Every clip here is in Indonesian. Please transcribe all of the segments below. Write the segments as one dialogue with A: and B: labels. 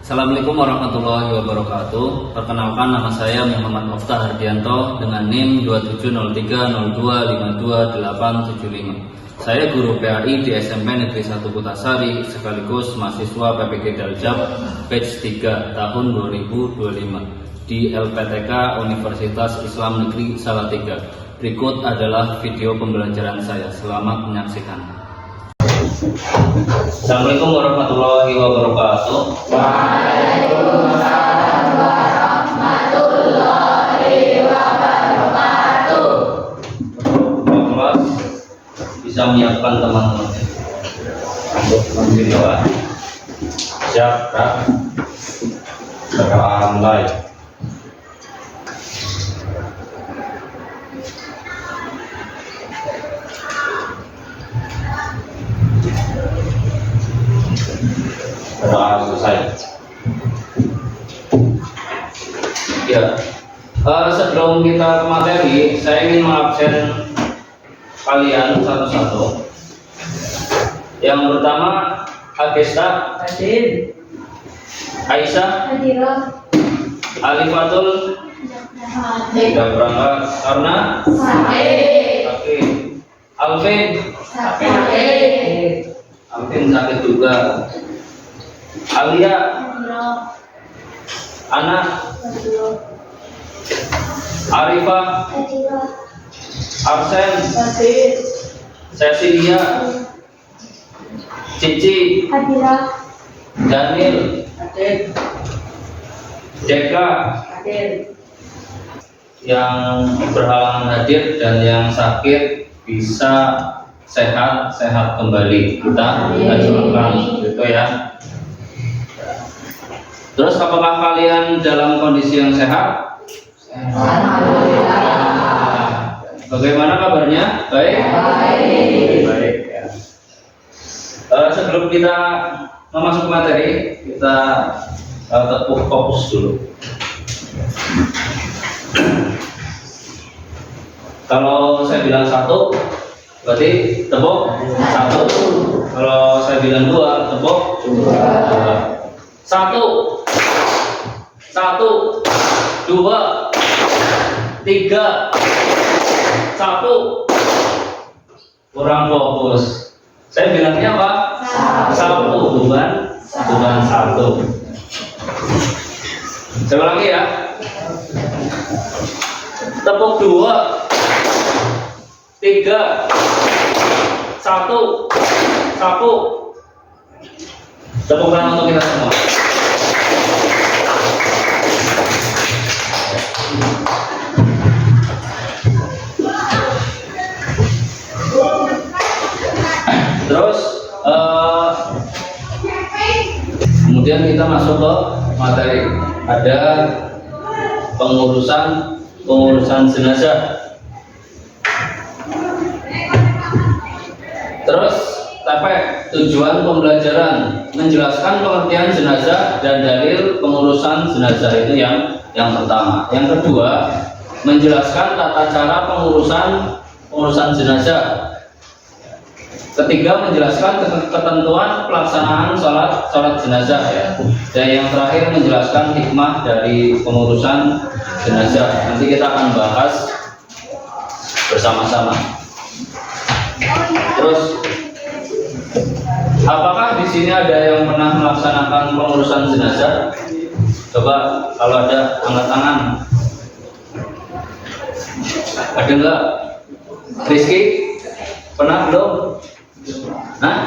A: Assalamualaikum warahmatullahi wabarakatuh. Perkenalkan, nama saya Muhammad Moftah Hardianto dengan NIM 270302527875. Saya guru PAI di SMP Negeri 1 Kutasari sekaligus mahasiswa PPG Daljab batch 3 tahun 2025 di LPTK Universitas Islam Negeri Salatiga. Berikut adalah video pembelajaran saya. Selamat menyaksikan. Assalamualaikum warahmatullahi wabarakatuh.
B: Waalaikumsalam warahmatullahi wabarakatuh.
A: Kelas bisa menyiapkan teman-teman untuk menvideoan. Siap, Kak? Rekaan live. Selesai. Ya, sebelum kita ke materi, saya ingin mengabsen kalian satu-satu. Yang pertama, Agesta,
B: Hadir.
A: Aisyah,
B: Hadirah.
A: Alifatul, tidak berangkat karena sakit. Alvin, Alvin sakit juga. Alia, Ana, Arifah, Arsen, Cecilia, Cici, Daniel, Deka, yang berhalangan hadir dan yang sakit bisa sehat kembali. Kita doakan gitu ya. Terus apakah kalian dalam kondisi yang sehat? Bagaimana kabarnya? Baik. Baik ya. Sebelum kita memasuki materi, kita tepuk fokus dulu. Kalau saya bilang satu, berarti tepuk satu. Kalau saya bilang dua, tepuk dua. Satu, dua, tiga, satu. Kurang fokus. Saya bilangnya apa? Satu, bukan satu. Saya ulangi ya. Tepuk dua, tiga, satu. Tepuk tangan untuk kita semua. Terus kemudian kita masuk ke materi. Ada pengurusan jenazah. Terus tujuan pembelajaran menjelaskan pengertian jenazah dan dalil pengurusan jenazah, itu yang pertama. Yang kedua, menjelaskan tata cara pengurusan jenazah. Ketiga, menjelaskan ketentuan pelaksanaan sholat jenazah ya. Dan yang terakhir, menjelaskan hikmah dari pengurusan jenazah. Nanti kita akan bahas bersama-sama. Terus, apakah di sini ada yang pernah melaksanakan pengurusan jenazah? Coba kalau ada, angkat tangan. Ada enggak? Rizky, pernah belum? Hah?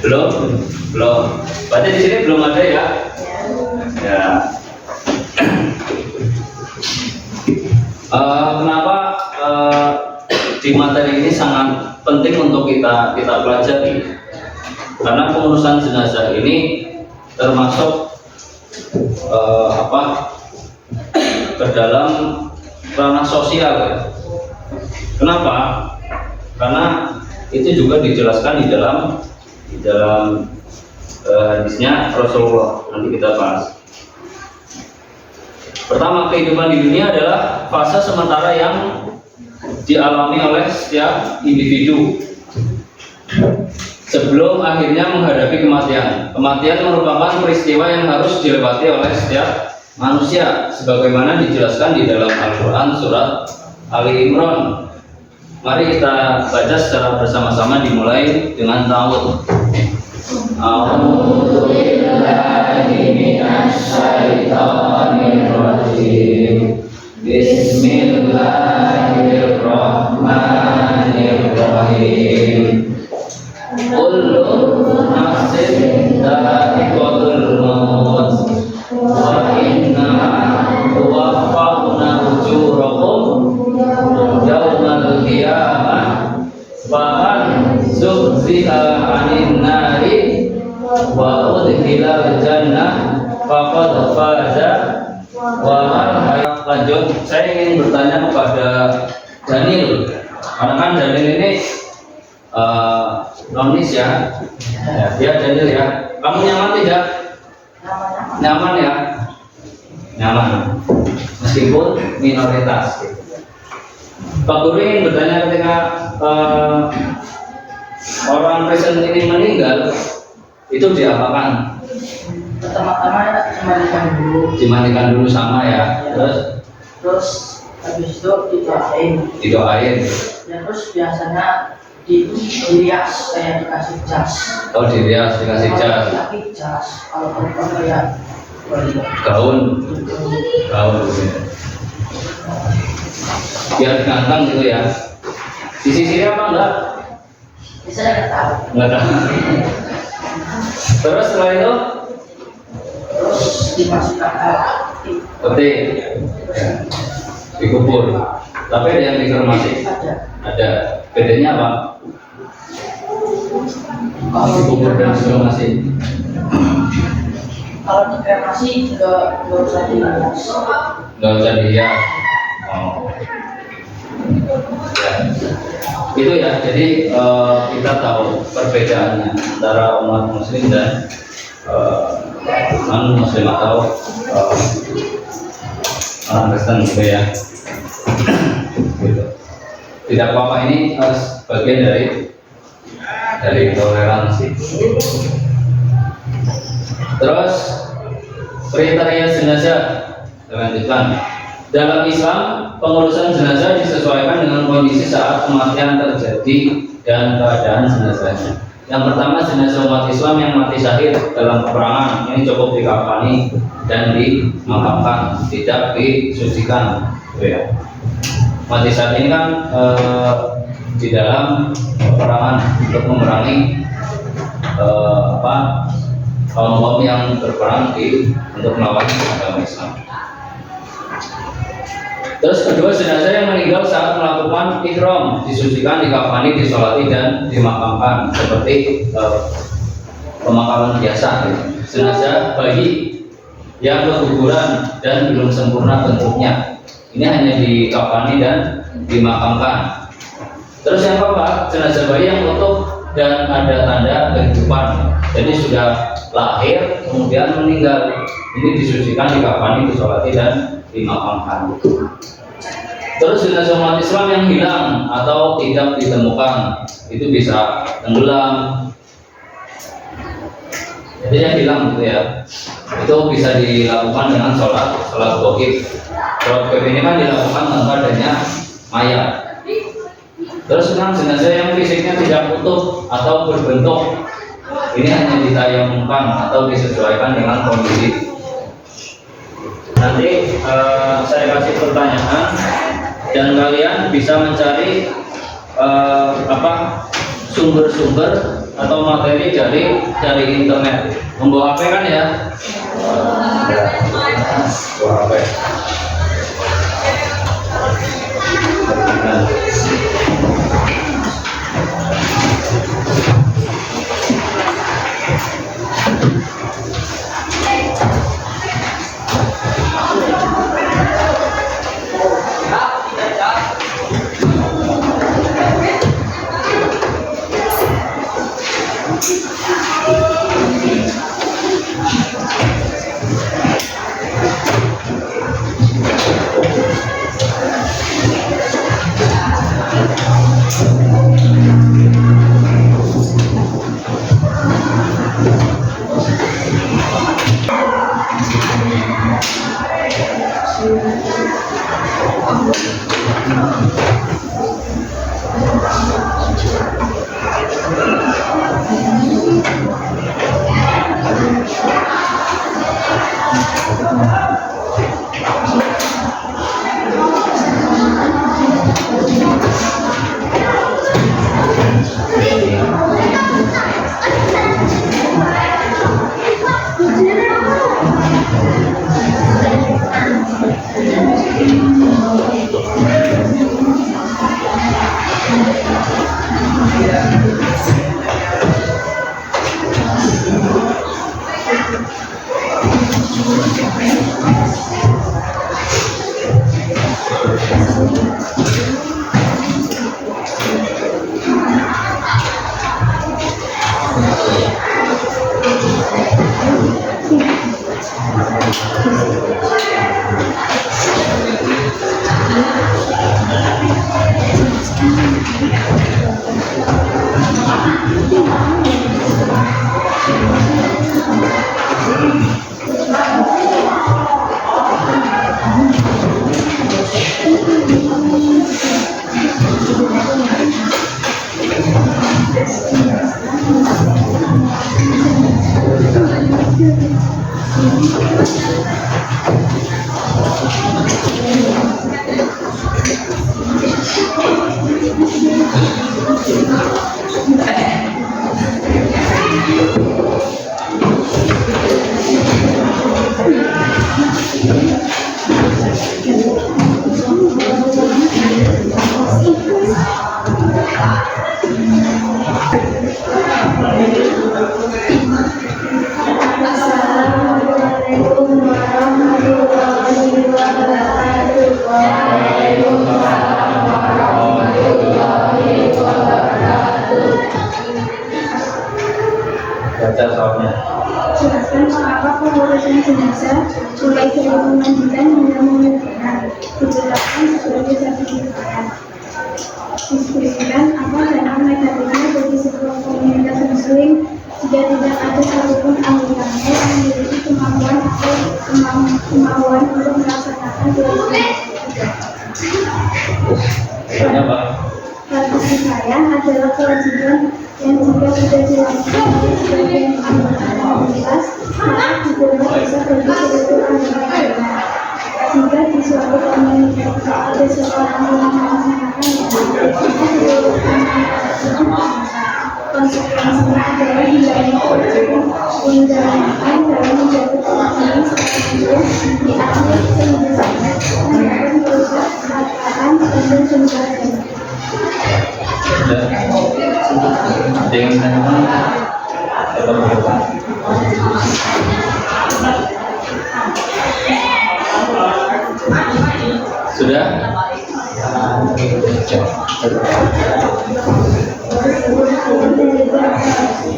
A: Belum. Berarti di sini belum ada ya? Ya. Kenapa di materi ini sangat penting untuk kita pelajari? Karena pengurusan jenazah ini termasuk ke dalam ranah sosial ya. Kenapa? Karena itu juga dijelaskan di dalam hadisnya Rasulullah. Nanti kita bahas. Pertama, kehidupan di dunia adalah fase sementara yang dialami oleh setiap individu. sebelum akhirnya menghadapi kematian. Kematian merupakan peristiwa yang harus dilewati oleh setiap manusia sebagaimana dijelaskan di dalam Al-Quran surat Ali Imran. Mari kita baca secara bersama-sama, dimulai dengan ta'awudz. A'udzu billahi minasy syaithanir rajim. Bismillahirrahmanirrahim. Kullu nafsin dha'iqatul maut wa innamaa tuwaffawna ujurakum yaumal qiyamah faman zuhziha 'anil nari wa udkhilal jannah faqad faza wa man. Lanjut, saya ingin bertanya kepada Daniel, karena kan Daniel ini nonis ya, dia Daniel ya. Kamu nyaman tidak? Nyaman ya, nyaman, meskipun minoritas. Pak Guru ingin bertanya, ketika orang Kristen ini meninggal, itu diapakan?
C: Pertama-tama
A: Dimandikan dulu sama ya,
C: terus habis itu
A: didoain.
C: dan terus biasanya dirias kayak dikasih jas.
A: Oh, dirias, dikasih jas.
C: Laki jas, kalau perempuan kayak
A: Gaun biar ganteng gitu ya. Disisir apa enggak?
C: bisa nggak tahu.
A: Enggak tahu. Terus setelah itu
C: Terus dimasukkan ke
A: peti, dikubur. Tapi ada yang dikremasi? Ada. Bedanya apa?
C: Kalau
A: Dikubur dan dikremasi.
C: Kalau dikremasi nggak usah dirias.
A: Nggak usah dihias. Oh. Ya. Itu ya. Jadi kita tahu perbedaannya antara umat Muslim dan non Muslim atau orang Kristen gitu ya. Gitu. Tidak apa-apa, ini harus bagian dari toleransi. Terus kriteria jenazah dilanjutkan. Dalam Islam, pengurusan jenazah disesuaikan dengan kondisi saat kematian terjadi dan keadaan jenazahnya. Yang pertama, jenazah umat Islam yang mati syahid dalam peperangan ini cukup dikafani dan dimakamkan, tidak disucikan. Ya. Mati syahid ini kan di dalam peperangan untuk memerangi kaum yang berperang untuk melawan agama Islam. Terus kedua, jenazah yang meninggal saat melakukan ihram disucikan, dikafani, disolati dan dimakamkan seperti pemakaman biasa. Jenazah bayi yang keguguran dan belum sempurna bentuknya, ini hanya dikafani dan dimakamkan. Terus yang keempat, jenazah bayi yang utuh dan ada tanda kehidupan, jadi sudah lahir kemudian meninggal, ini disucikan, dikafani, disolati dan dimakamkan. Terus jenazah umat Islam yang hilang atau tidak ditemukan, itu bisa tenggelam, jadi yang hilang gitu ya, itu bisa dilakukan dengan sholat gaib. Sholat gaib ini kan dilakukan tanpa adanya mayat. Terus jenazah yang fisiknya tidak utuh atau berbentuk, ini hanya ditayamumkan atau disesuaikan dengan kondisi. Nanti saya kasih pertanyaan dan kalian bisa mencari sumber-sumber atau materi dari internet. Membawa HP kan ya? Bawa HP.
B: Assalamualaikum warahmatullahi wabarakatuh. Waalaikumsalam warahmatullahi wabarakatuh.
A: Baca soalnya.
D: Jelaskan mengapa pengurusan jenazah mulai dari memandikan hingga menguburkan. Dijelaskan sebagai sertifikat. Diskusikan apa dampak negatifnya bagi sebuah komunitas muslim jika tidak ada satupun anggotanya yang memiliki kemampuan atau kemauan untuk melaksanakan kewajiban.
A: Banyak Pak.
D: Bagi saya adalah kewajiban yang jika sudah dilakukan oleh sebagian anggota komunitas, maka juga bisa bagi seluruh anggotanya. Jika di suatu komunitas ada seorang yang melaksanakan seluruh anggotanya, konsekuensinya adalah hilangnya keundangan dalam menjatuhkan ini selanjutnya di akhir kehidupannya dan dapat merusak keadaan dan sumbernya.
A: Sudah?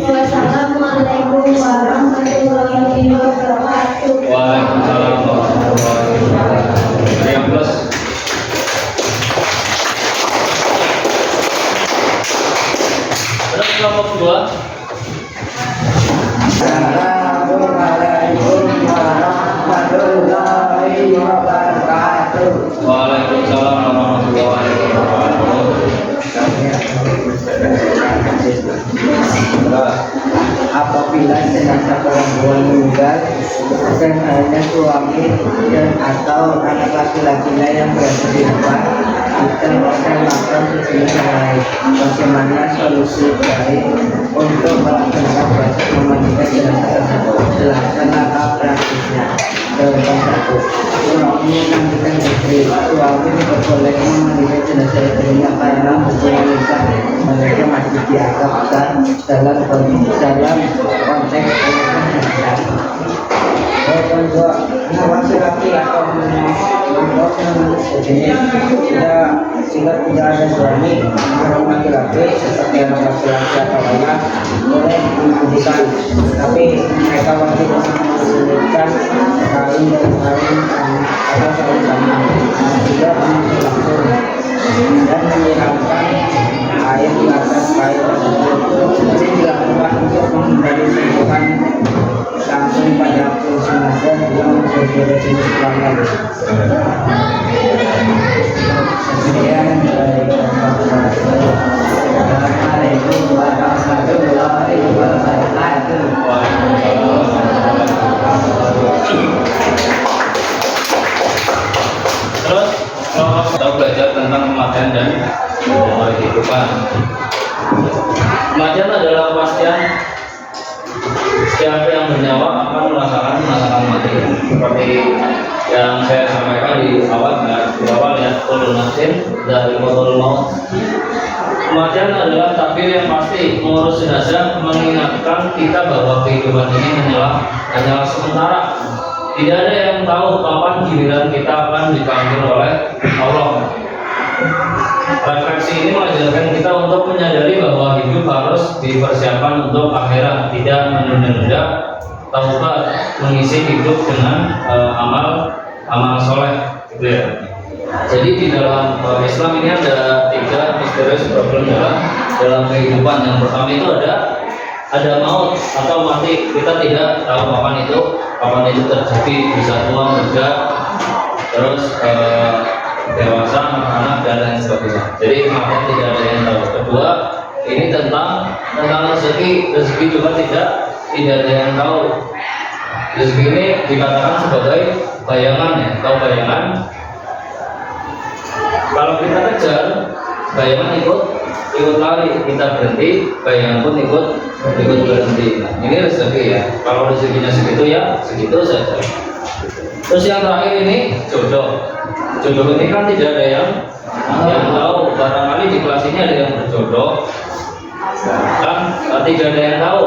B: Wassalamualaikum warahmatullahi wabarakatuh.
A: Waalaikumsalam warahmatullahi wabarakatuh. Yang plus. Terus kelompok 2.
E: Assalamualaikum warahmatullahi wabarakatuh.
A: Waalaikumsalam warahmatullahi wabarakatuh.
E: Apabila jenazah perempuan meninggal dan hanya suami dan atau anak laki-lakinya yang berada di depan, kita akan melakukan sejumlah yang lain. Bagaimana solusi baik untuk melaksanakan proses memandikan jenazah tersebut? Jelaskan langkah praktisnya. Jawaban 1. Suami memandikan istri. Suami diperbolehkan memandikan jenazah istrinya karena hubungan nikah mereka masih dianggap sah dalam konteks pernikahan. Jawaban 2. Laki-laki atau jika tidak ada suami, orang laki-laki seperti anak laki-laki atau anak boleh dimandikan, tapi mereka wajib menyebutkan kawin dan kawin atau kawin sama, juga langsung dan menyiramkan air di atas kain tersebut. Ini dilakukan untuk menghindari sentuhan langsung pada kulit jenazah yang berbeda jenis kelamin. Sekian dari Assalamualaikum warahmatullahi wabarakatuh.
A: Terus kalau kita belajar tentang pemakaian dan kehidupan. seperti yang saya sampaikan di awal ya, ulul nafsin dari kotor maut. Kematian adalah takdir yang pasti. Mengurus jenazah mengingatkan kita bahwa kehidupan ini hanyalah sementara. Tidak ada yang tahu kapan giliran kita akan dipanggil oleh Allah. Refleksi ini mengajarkan kita untuk menyadari bahwa hidup harus dipersiapkan untuk akhirat, tidak menunda-nunda taubat, mengisi hidup dengan amal soleh, gitu ya. Jadi di dalam Islam ini ada 3 misterius problem dalam kehidupan. Yang pertama itu ada maut atau mati. Kita tidak tahu kapan itu terjadi, bisa tua, muda, terus dewasa, anak-anak dan lain sebagainya. Jadi kematian tidak ada yang tahu. Kedua, ini tentang rezeki juga tidak ada yang tahu. Rezeki ini dikatakan sebagai bayangan ya, tahu bayangan. Kalau kita kejar, bayangan ikut lari, kita berhenti, bayangan pun ikut berhenti. Nah, ini rezeki ya. Kalau rezekinya segitu ya segitu saja. Terus yang terakhir ini jodoh. Jodoh ini kan tidak ada yang tahu. Barangkali di kelas ini ada yang berjodoh, kan tidak ada yang tahu.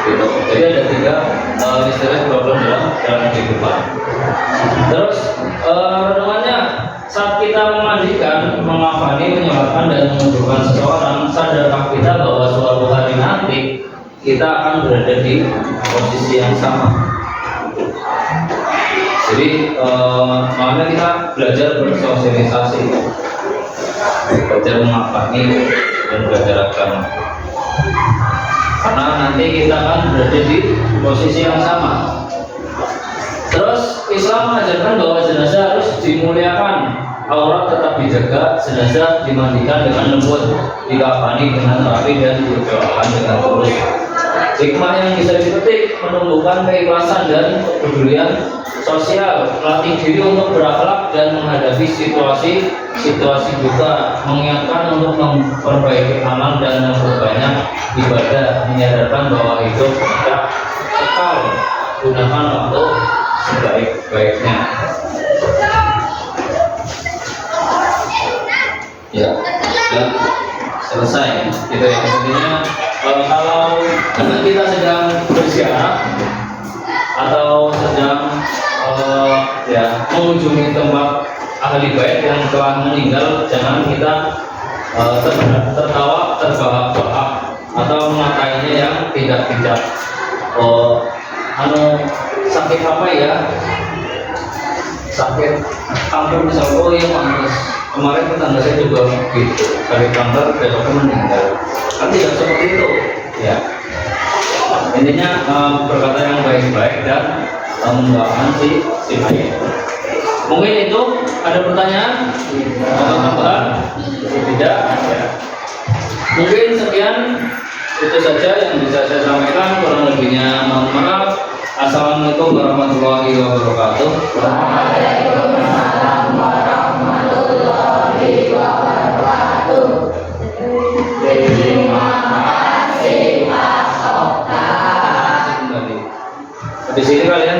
A: Gitu. Jadi ada 3 misteri problem dalam kehidupan. Terus renungannya, saat kita memandikan, mengafani, menyolatkan dan menguburkan seseorang, sadarkah kita bahwa suatu hari nanti kita akan berada di posisi yang sama. Jadi makanya kita belajar bersosialisasi, belajar mengafani dan belajar agama. Karena nanti kita akan berada di posisi yang sama. Terus Islam mengajarkan bahwa jenazah harus dimuliakan, aurat tetap dijaga, jenazah dimandikan dengan lembut, dikafani dengan rapi dan didoakan dengan tulus. Hikmah yang bisa dipetik menumbuhkan keikhlasan dan kepedulian sosial, melatih diri untuk berakhlak dan menghadapi situasi duka, mengingatkan untuk memperbaiki amal dan memperbanyak ibadah, menyadarkan bahwa hidup tidak kekal, gunakan waktu sebaik-baiknya. Ya, selesai. Gitu ya. Intinya kalau kita sedang berziarah atau sedang mengunjungi tempat ahli bait yang telah meninggal, jangan kita tertawa terbahak-bahak atau mematainya yang tidak bijak. Sakit apa ya? Sakit kanker misalnya, oh iya pantas. Kemarin tetangga saya juga gitu, sakit kanker, besoknya meninggal. Kan tidak seperti itu, ya. Intinya berkata yang baik-baik dan mendoakan si baik. Mungkin itu ada pertanyaan atau tambahan? Tidak. Ya. Mungkin sekian itu saja yang bisa saya sampaikan. Kurang lebihnya mohon maaf. Assalamualaikum warahmatullahi wabarakatuh.
B: Waalaikumsalam warahmatullahi wabarakatuh. Terima kasih Pak Okta.
A: Di sini kalian